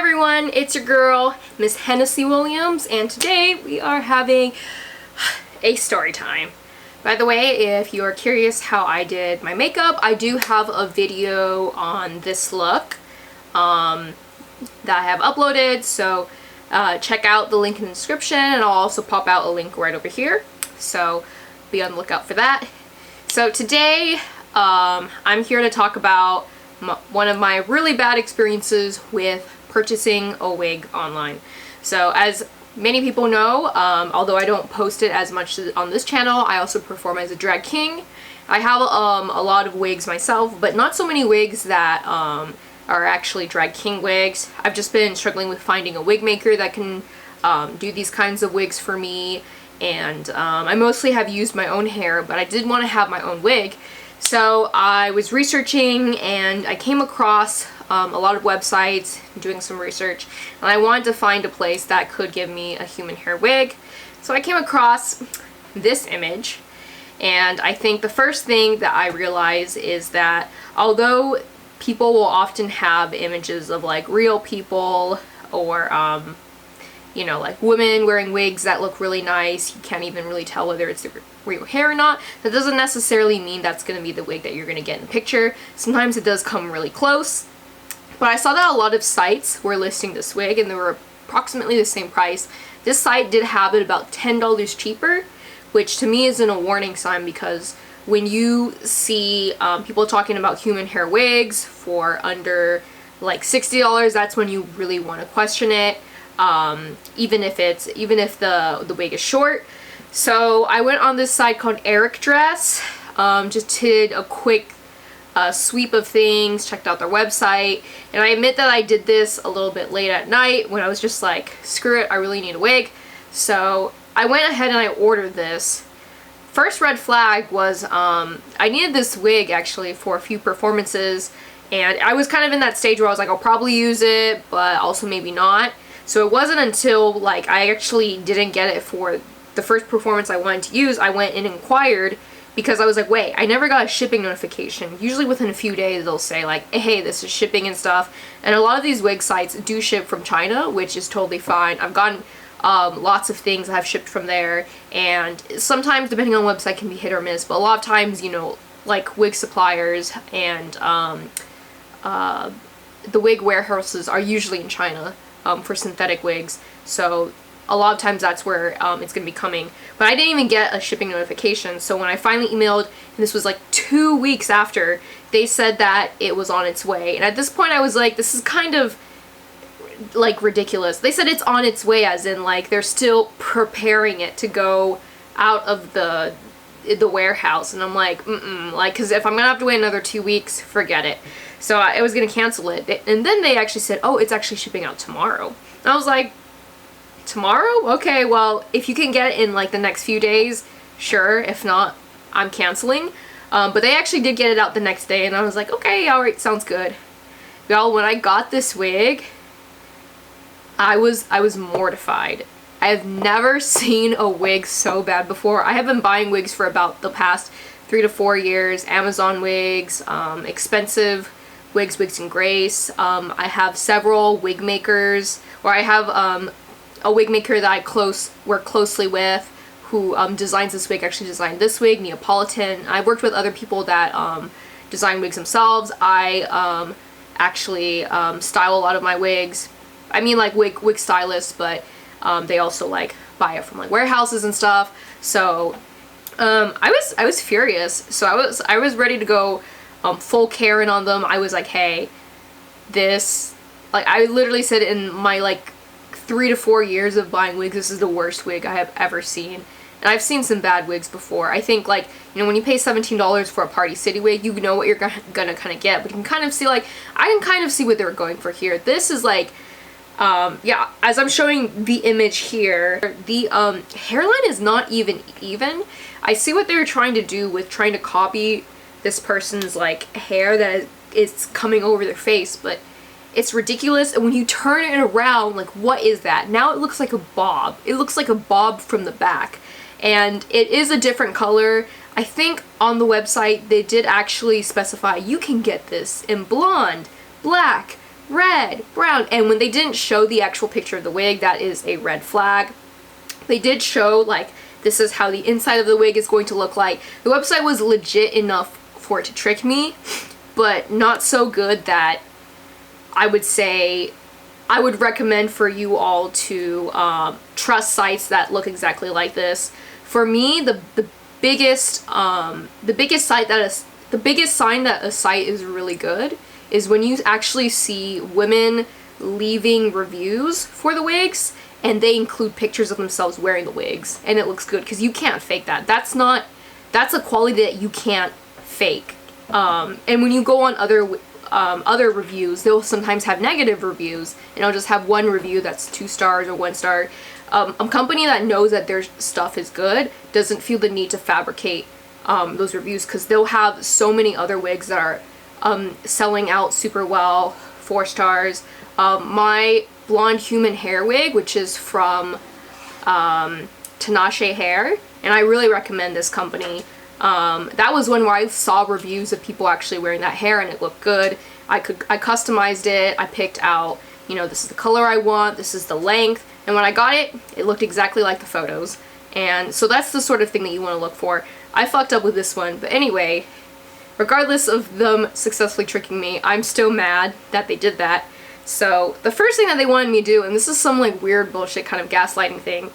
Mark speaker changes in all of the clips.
Speaker 1: everyone, it's your girl, Miss Hennessy Williams, and today we are having a story time. By the way, if you're curious how I did my makeup, I do have a video on this look that I have uploaded, so check out the link in the description, and I'll also pop out a link right over here, so be on the lookout for that. So today, I'm here to talk about one of my really bad experiences with purchasing a wig online. So as many people know, although I don't post it as much on this channel, I also perform as a drag king. I have a lot of wigs myself, but not so many wigs that are actually drag king wigs. I've just been struggling with finding a wig maker that can do these kinds of wigs for me, and I mostly have used my own hair, but I did want to have my own wig. So I was researching and I came across a lot of websites, doing some research, and I wanted to find a place that could give me a human hair wig. So I came across this image, and I think the first thing that I realized is that although people will often have images of like real people or you know, like women wearing wigs that look really nice, you can't even really tell whether it's the real hair or not. That doesn't necessarily mean that's going to be the wig that you're going to get in the picture. Sometimes it does come really close. But I saw that a lot of sites were listing this wig and they were approximately the same price. This site did have it about $10 cheaper, which to me isn't a warning sign, because when you see people talking about human hair wigs for under like $60, that's when you really want to question it. Even if the wig is short. So I went on this site called EricDress, just did a quick sweep of things, checked out their website, and I admit that I did this a little bit late at night when I was just like, screw it, I really need a wig. So I went ahead and I ordered this. First red flag was I needed this wig actually for a few performances, and I was kind of in that stage where I was like, I'll probably use it, but also maybe not. So it wasn't until like I actually didn't get it for the first performance I wanted to use, I went and inquired, because I was like, wait, I never got a shipping notification. Usually within a few days they'll say like, hey, this is shipping and stuff. And a lot of these wig sites do ship from China, which is totally fine. I've gotten lots of things that have shipped from there, and sometimes depending on the website can be hit or miss, but a lot of times, you know, like wig suppliers and the wig warehouses are usually in China for synthetic wigs. So a lot of times that's where it's going to be coming. But I didn't even get a shipping notification, so when I finally emailed, and this was like 2 weeks after, they said that it was on its way. And at this point I was like, this is kind of like ridiculous. They said it's on its way, as in like they're still preparing it to go out of the warehouse, and I'm like, like, because if I'm gonna have to wait another 2 weeks, forget it. So I was gonna cancel it, and then they actually said, oh, it's actually shipping out tomorrow. And I was like, tomorrow? Okay, well, if you can get it in like the next few days, sure. If not, I'm canceling. But they actually did get it out the next day, and I was like, okay, alright, sounds good. Y'all, when I got this wig, I was mortified. I have never seen a wig so bad before. I have been buying wigs for about the past 3 to 4 years. Amazon wigs, expensive wigs, Wigs and Grace. I have several wig makers, or I have a wig maker that I work closely with, who designs this wig, actually designed this wig, Neapolitan. I've worked with other people that design wigs themselves. I actually style a lot of my wigs. I mean like wig stylists, but they also like buy it from like warehouses and stuff. So I was furious. So I was ready to go full Karen on them. I was like, hey, this, like, I literally said in my like 3 to 4 years of buying wigs, this is the worst wig I have ever seen. And I've seen some bad wigs before. I think, like, you know, when you pay $17 for a Party City wig, you know what you're gonna kind of get. But you can kind of see, like, I can kind of see what they were going for here. This is like, yeah, as I'm showing the image here, the hairline is not even. I see what they were trying to do with trying to copy this person's like hair that is coming over their face, but it's ridiculous. And when you turn it around, like, what is that? Now it looks like a bob. It looks like a bob from the back, and it is a different color. I think on the website they did actually specify you can get this in blonde, black, red, brown. And when they didn't show the actual picture of the wig, that is a red flag. They did show, like, this is how the inside of the wig is going to look like. The website was legit enough for it to trick me, but not so good that I would say I would recommend for you all to trust sites that look exactly like this. For me, the biggest sign that a site is really good is when you actually see women leaving reviews for the wigs and they include pictures of themselves wearing the wigs, and it looks good, because you can't fake that. That's a quality that you can't fake. And when you go on other reviews, they'll sometimes have negative reviews, and I'll just have one review that's 2 stars or 1 star. A company that knows that their stuff is good doesn't feel the need to fabricate those reviews, because they'll have so many other wigs that are selling out super well, 4 stars. My blonde human hair wig, which is from Tinashe Hair, and I really recommend this company. That was one where I saw reviews of people actually wearing that hair and it looked good. I customized it. I picked out, you know, this is the color I want, this is the length, and when I got it, it looked exactly like the photos. And so that's the sort of thing that you want to look for. I fucked up with this one, but anyway, regardless of them successfully tricking me, I'm still mad that they did that. So the first thing that they wanted me to do, and this is some like weird bullshit kind of gaslighting thing,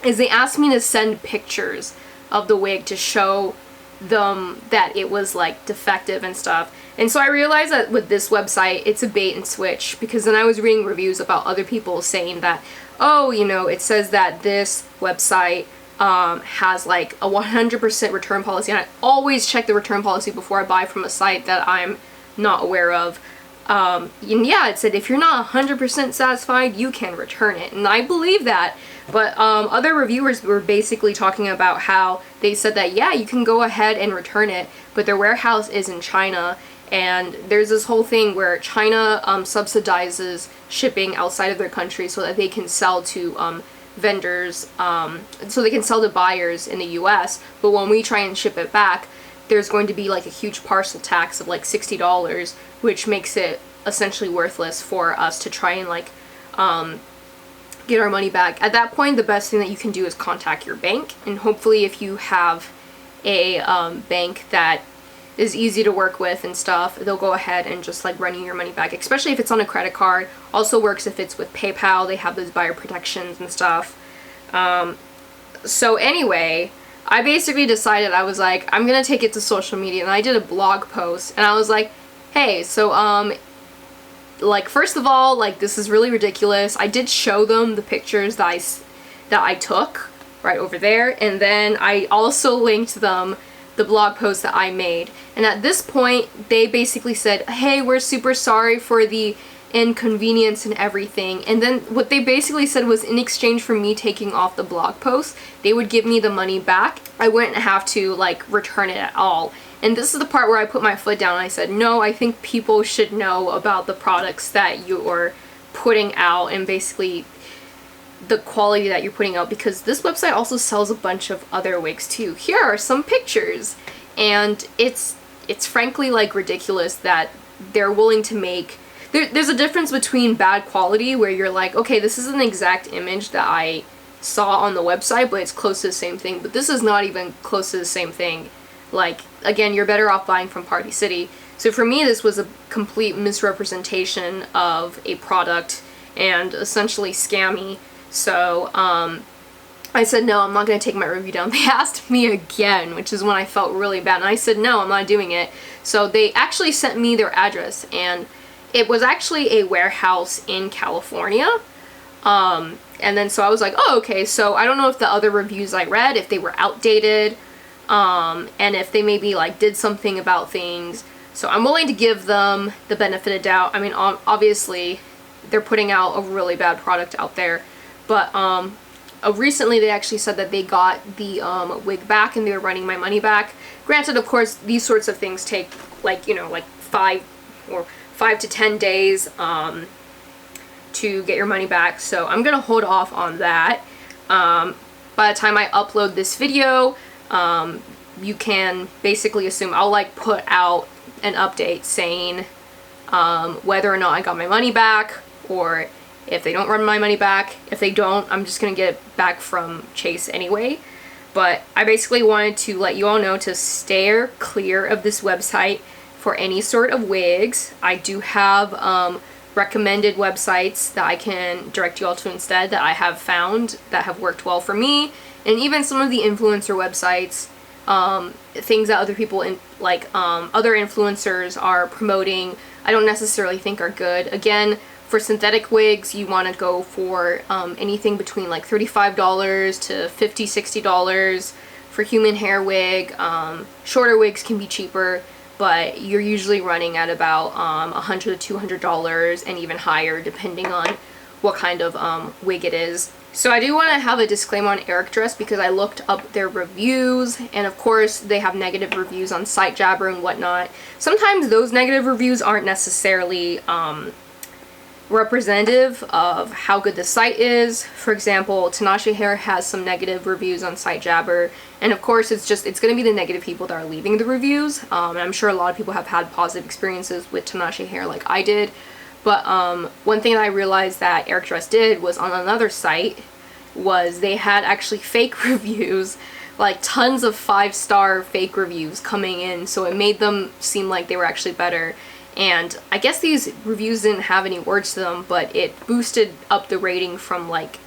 Speaker 1: is they asked me to send pictures of the wig to show them that it was like defective and stuff. And so I realized that with this website, it's a bait and switch, because then I was reading reviews about other people saying that, oh, you know, it says that this website has like a 100% return policy, and I always check the return policy before I buy from a site that I'm not aware of. And yeah, it said if you're not 100% satisfied, you can return it, and I believe that. But other reviewers were basically talking about how they said that, yeah, you can go ahead and return it, but their warehouse is in China, and there's this whole thing where China subsidizes shipping outside of their country so that they can sell to vendors, so they can sell to buyers in the US, but when we try and ship it back, there's going to be like a huge parcel tax of like $60, which makes it essentially worthless for us to try and like get our money back. At that point, the best thing that you can do is contact your bank, and hopefully if you have a bank that is easy to work with and stuff, they'll go ahead and just like run you your money back, especially if it's on a credit card. Also works if it's with PayPal. They have those buyer protections and stuff. So anyway, I basically decided, I was like, I'm gonna take it to social media, and I did a blog post, and I was like, hey, so like, first of all, like, this is really ridiculous. I did show them the pictures that I took right over there, and then I also linked them the blog post that I made. And at this point, they basically said, hey, we're super sorry for the inconvenience and everything. And then what they basically said was, in exchange for me taking off the blog post, they would give me the money back. I wouldn't have to like return it at all. And this is the part where I put my foot down and I said, no, I think people should know about the products that you're putting out, and basically the quality that you're putting out, because this website also sells a bunch of other wigs too. Here are some pictures, and it's frankly like ridiculous that they're willing to make, there's a difference between bad quality where you're like, okay, this is an exact image that I saw on the website, but it's close to the same thing, but this is not even close to the same thing. Like, again, you're better off buying from Party City. So for me, this was a complete misrepresentation of a product and essentially scammy. So I said, no, I'm not going to take my review down. They asked me again, which is when I felt really bad, and I said, no, I'm not doing it. So they actually sent me their address, and it was actually a warehouse in California. And then so I was like, oh, okay, so I don't know if the other reviews I read, if they were outdated, and if they maybe like did something about things. So I'm willing to give them the benefit of doubt. I mean, obviously they're putting out a really bad product out there, but recently they actually said that they got the wig back and they were running my money back. Granted, of course, these sorts of things take like, you know, like 5 to 10 days to get your money back, so I'm gonna hold off on that. By the time I upload this video, you can basically assume I'll like put out an update saying whether or not I got my money back, or if they don't run my money back. If they don't, I'm just gonna get it back from Chase anyway. But I basically wanted to let you all know to steer clear of this website for any sort of wigs. I do have recommended websites that I can direct you all to instead that I have found that have worked well for me, and even some of the influencer websites, things that other people other influencers are promoting, I don't necessarily think are good. Again, for synthetic wigs, you want to go for anything between like $35 to $50, $60. For human hair wig, shorter wigs can be cheaper, but you're usually running at about $100 to $200 and even higher depending on what kind of wig it is. So I do want to have a disclaimer on EricDress because I looked up their reviews, and of course they have negative reviews on SiteJabber and whatnot. Sometimes those negative reviews aren't necessarily representative of how good the site is. For example, Tinashe Hair has some negative reviews on SiteJabber, and of course it's going to be the negative people that are leaving the reviews. And I'm sure a lot of people have had positive experiences with Tinashe Hair like I did. But one thing that I realized that EricDress did was on another site was they had actually fake reviews, like tons of 5-star fake reviews coming in, so it made them seem like they were actually better. And I guess these reviews didn't have any words to them, but it boosted up the rating from like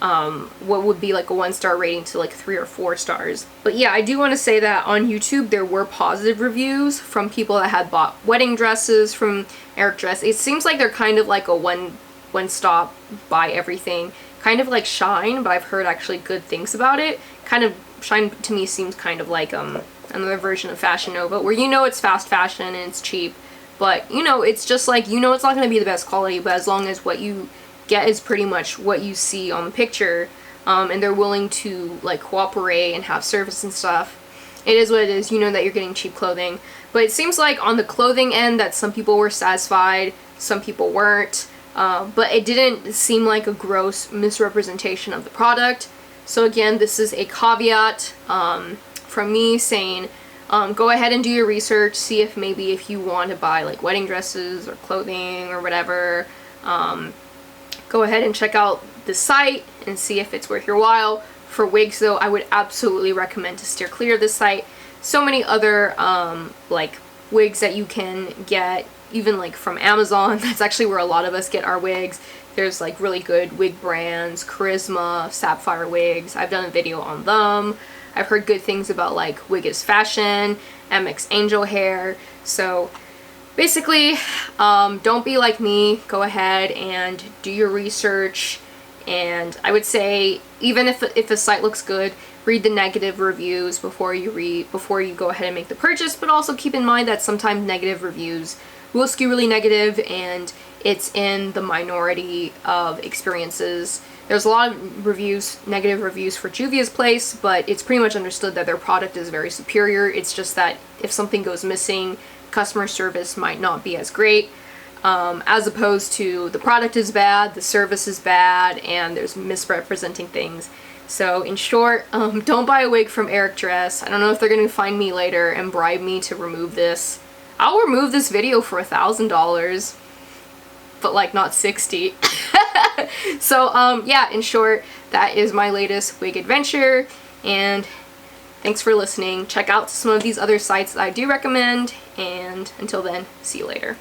Speaker 1: what would be like a 1-star rating to like 3 or 4 stars. But yeah, I do want to say that on YouTube there were positive reviews from people that had bought wedding dresses from EricDress. It seems like they're kind of like a one-stop buy everything, kind of like Shine, but I've heard actually good things about it. Kind of Shine to me seems kind of like another version of Fashion Nova, where you know it's fast fashion and it's cheap, but you know it's just like, you know it's not going to be the best quality, but as long as what you get is pretty much what you see on the picture, and they're willing to like cooperate and have service and stuff, it is what it is. You know that you're getting cheap clothing. But it seems like on the clothing end that some people were satisfied, some people weren't, but it didn't seem like a gross misrepresentation of the product. So again, this is a caveat from me saying, go ahead and do your research, see if maybe if you want to buy like wedding dresses or clothing or whatever, go ahead and check out the site and see if it's worth your while. For wigs though, I would absolutely recommend to steer clear of this site. So many other like wigs that you can get, even like from Amazon. That's actually where a lot of us get our wigs. There's like really good wig brands, Charisma, SapphireWigs. I've done a video on them. I've heard good things about like Wig Is Fashion, MX Angel Hair. So basically, don't be like me. Go ahead and do your research. And I would say, even if the site looks good, read the negative reviews before you go ahead and make the purchase. But also keep in mind that sometimes negative reviews will skew really negative, and it's in the minority of experiences. There's a lot of reviews, negative reviews for Juvia's Place, but it's pretty much understood that their product is very superior. It's just that if something goes missing, customer service might not be as great, as opposed to the product is bad, the service is bad, and there's misrepresenting things. So in short, don't buy a wig from EricDress. I don't know if they're going to find me later and bribe me to remove this. I'll remove this video for $1,000, but like not 60. So yeah, in short, that is my latest wig adventure, and thanks for listening. Check out some of these other sites that I do recommend, and until then, see you later.